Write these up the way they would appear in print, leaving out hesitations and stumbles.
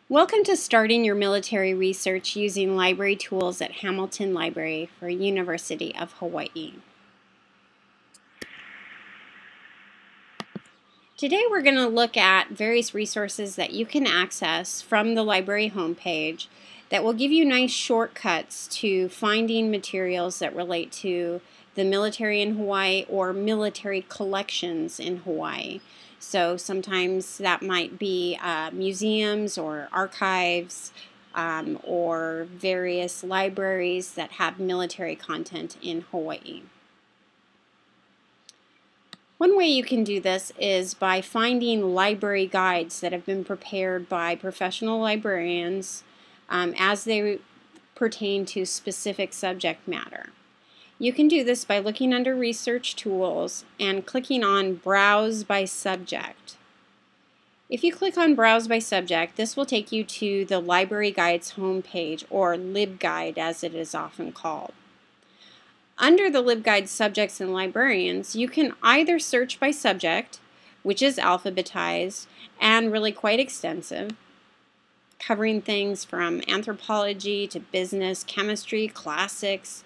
Welcome to starting your military research using library tools at Hamilton Library for University of Hawaii. Today we're going to look at various resources that you can access from the library homepage that will give you nice shortcuts to finding materials that relate to the military in Hawaii or military collections in Hawaii. So sometimes that might be museums or archives or various libraries that have military content in Hawaii. One way you can do this is by finding library guides that have been prepared by professional librarians as they pertain to specific subject matter. You can do this by looking under Research Tools and clicking on Browse by Subject. If you click on Browse by Subject, this will take you to the Library Guides homepage, or Libguide as it is often called. Under the Libguides subjects and librarians, you can either search by subject, which is alphabetized and really quite extensive, covering things from anthropology to business, chemistry, classics,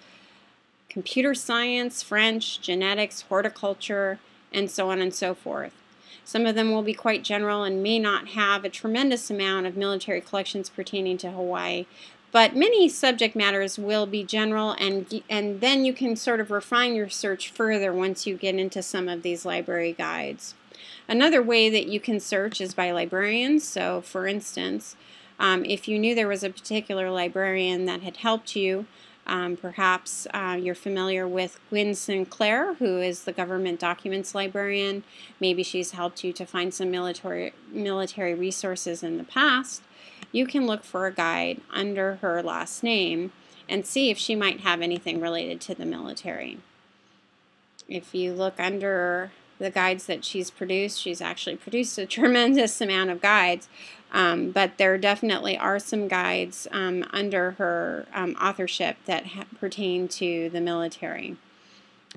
computer science, French, genetics, horticulture, and so on and so forth. Some of them will be quite general and may not have a tremendous amount of military collections pertaining to Hawaii, but many subject matters will be general, and then you can sort of refine your search further once you get into some of these library guides. Another way that you can search is by librarians. So for instance, if you knew there was a particular librarian that had helped you, perhaps you're familiar with Gwen Sinclair, who is the government documents librarian. Maybe she's helped you to find some military resources in the past. You can look for a guide under her last name and see if she might have anything related to the military. If you look under the guides that she's actually produced a tremendous amount of guides, but there definitely are some guides under her authorship that pertain to the military.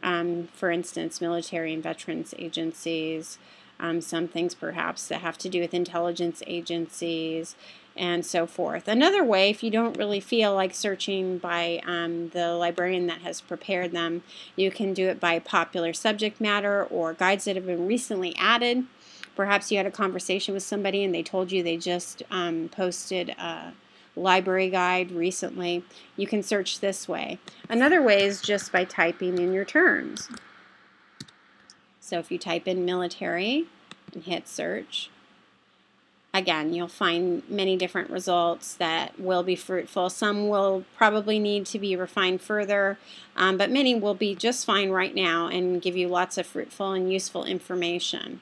For instance, military and veterans agencies, some things perhaps that have to do with intelligence agencies, and so forth. Another way, if you don't really feel like searching by the librarian that has prepared them, you can do it by popular subject matter or guides that have been recently added. Perhaps you had a conversation with somebody and they told you they just posted a library guide recently. You can search this way. Another way is just by typing in your terms. So if you type in military and hit search, again, you'll find many different results that will be fruitful. Some will probably need to be refined further, but many will be just fine right now and give you lots of fruitful and useful information.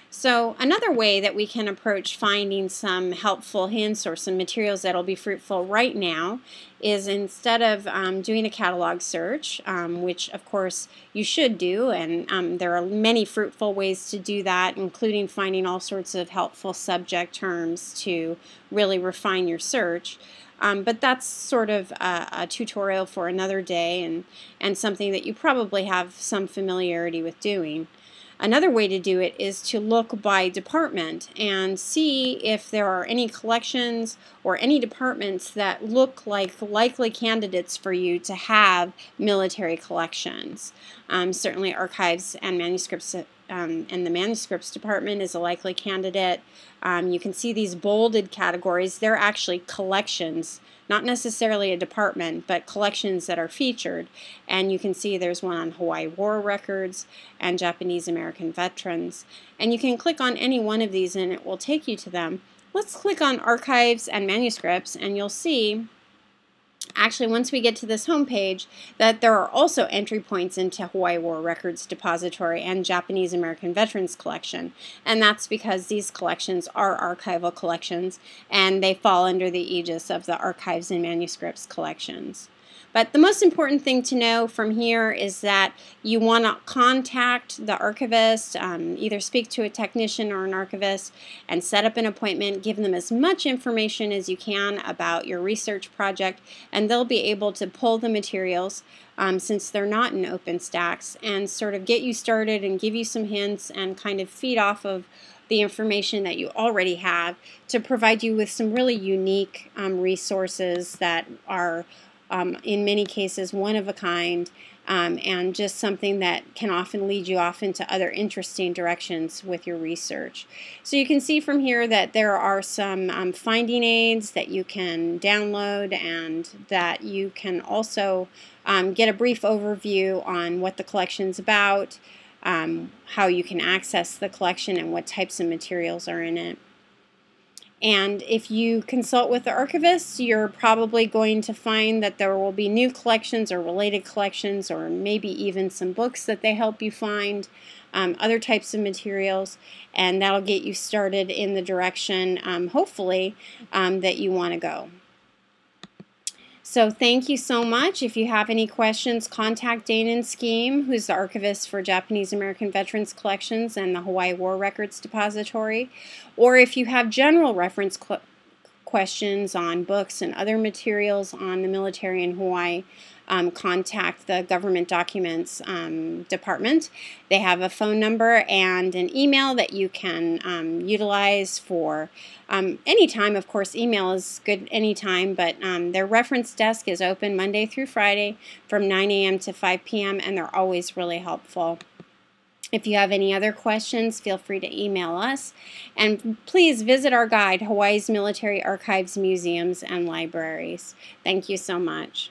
So another way that we can approach finding some helpful hints or some materials that will be fruitful right now is, instead of doing a catalog search, which of course you should do, and there are many fruitful ways to do that, including finding all sorts of helpful subject terms to really refine your search. But that's sort of a tutorial for another day, and something that you probably have some familiarity with doing. Another way to do it is to look by department and see if there are any collections or any departments that look like likely candidates for you to have military collections. Certainly archives and manuscripts and the manuscripts department is a likely candidate. You can see these bolded categories. They're actually collections, not necessarily a department, but collections that are featured. And you can see there's one on Hawaii War Records and Japanese American Veterans. And you can click on any one of these and it will take you to them. Let's click on Archives and Manuscripts, and you'll see, actually, once we get to this home page, that there are also entry points into Hawaii War Records Depository and Japanese American Veterans Collection. And that's because these collections are archival collections and they fall under the aegis of the Archives and Manuscripts collections. But the most important thing to know from here is that you want to contact the archivist, either speak to a technician or an archivist, and set up an appointment. Give them as much information as you can about your research project, and they'll be able to pull the materials since they're not in OpenStax, and sort of get you started and give you some hints and kind of feed off of the information that you already have to provide you with some really unique resources that are in many cases one of a kind, and just something that can often lead you off into other interesting directions with your research. So you can see from here that there are some finding aids that you can download, and that you can also get a brief overview on what the collection's about, how you can access the collection, and what types of materials are in it. And if you consult with the archivist, you're probably going to find that there will be new collections or related collections, or maybe even some books that they help you find, other types of materials, and that'll get you started in the direction, hopefully, that you want to go. So thank you so much. If you have any questions, contact Danon Scheme, who's the archivist for Japanese American Veterans Collections and the Hawaii War Records Depository. Or if you have general reference questions on books and other materials on the military in Hawaii, contact the Government Documents Department. They have a phone number and an email that you can utilize for any time. Of course, email is good anytime, but their reference desk is open Monday through Friday from 9 a.m. to 5 p.m., and they're always really helpful. If you have any other questions, feel free to email us. And please visit our guide, Hawaii's Military Archives, Museums, and Libraries. Thank you so much.